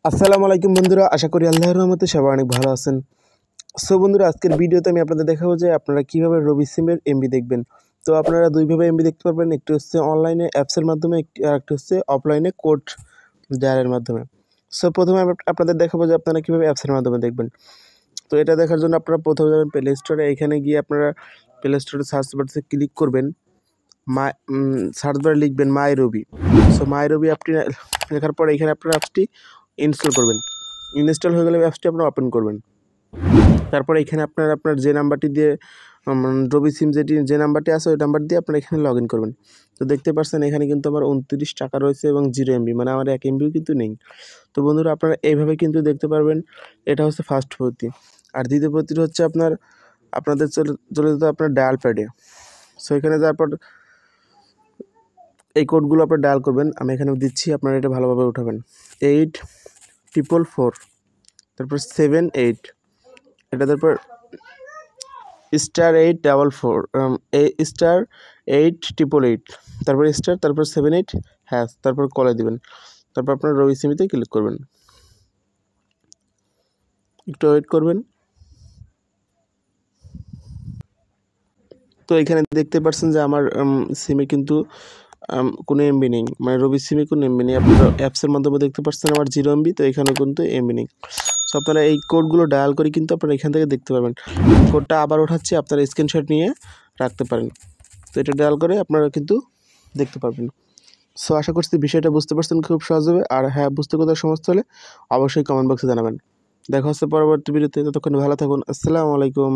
আসসালামু আলাইকুম বন্ধুরা, আশা করি আল্লাহর রহমতে সবাই অনেক ভালো আছেন। সো বন্ধুরা, আজকের ভিডিওতে আমি আপনাদের দেখাবো যে আপনারা কীভাবে রবি সিমের এমবি দেখবেন। তো আপনারা দুইভাবে এমবি দেখতে পারবেন, একটি হচ্ছে অনলাইনে অ্যাপসের মাধ্যমে, আরেকটি হচ্ছে অফলাইনে কোড ডায়ালের মাধ্যমে। সো প্রথমে আমি আপনাদের দেখাবো যে আপনারা কীভাবে অ্যাপসের মাধ্যমে দেখবেন। তো এটা দেখার জন্য আপনারা প্রথমে যাবেন প্লে স্টোরে। এখানে গিয়ে আপনারা প্লে স্টোরে সার্চ বারে ক্লিক করবেন, সার্চ বারে লিখবেন মাই রবি। সো মাই রবি অ্যাপটি লেখার পরে এখানে আপনারা অ্যাপসটি ইনস্টল করবেন। ইনস্টল হয়ে গেলে অ্যাপসটি আপনারা ওপেন করবেন। তারপরে এখানে আপনার যে নাম্বারটি দিয়ে রবি সিম যে নাম্বারটি আছে ওই নাম্বার দিয়ে আপনারা এখানে লগ ইন করবেন। তো দেখতে পাচ্ছেন এখানে কিন্তু আমার 29 টাকা রয়েছে এবং 0 এমবি, মানে আমার 1 এমবিও কিন্তু নেই। তো বন্ধুরা, আপনারা এইভাবে কিন্তু দেখতে পারবেন। এটা হচ্ছে ফার্স্ট পদ্ধতি। আর দ্বিতীয় পদ্ধতি হচ্ছে আপনাদের চলে যেতে আপনার ডায়াল প্যাডে। সো এখানে যাওয়ার পর এই কোডগুলো আপনারা ডায়াল করবেন। আমি এখানে দিচ্ছি, আপনারা এটা ভালোভাবে উঠাবেন। 844, তারপর 78, এটা তারপর *844, *888, তারপর স্টার, তারপর 78 হ্যাশ, তারপর কলে দিবেন। তারপর আপনার রবি সিমিতে ক্লিক করবেন, একটু ওয়েট করবেন। তো এখানে দেখতে পাচ্ছেন যে আমার সিমে কিন্তু কোনো এমবি নেই, মানে রবি সিমে কোনো এমবি নেই। আপনারা অ্যাপসের মাধ্যমে দেখতে পাচ্ছেন আমার 0 এমবি, তো এখানেও কিন্তু এমবি নেই। সো আপনারা এই কোডগুলো ডায়াল করে কিন্তু আপনারা এখান থেকে দেখতে পারবেন। কোডটা আবার ওঠাচ্ছি, আপনারা স্ক্রিনশট নিয়ে রাখতে পারেন। তো এটা ডায়াল করে আপনারা কিন্তু দেখতে পারবেন। সো আশা করছি বিষয়টা বুঝতে পারছেন খুব সহজভাবে। আর হ্যাঁ, বুঝতে কোথাও সমস্যা হলে অবশ্যই কমেন্ট বক্সে জানাবেন। দেখা হচ্ছে পরবর্তী ভিডিওতে। ততক্ষণ ভালো থাকুন। আসসালামু আলাইকুম।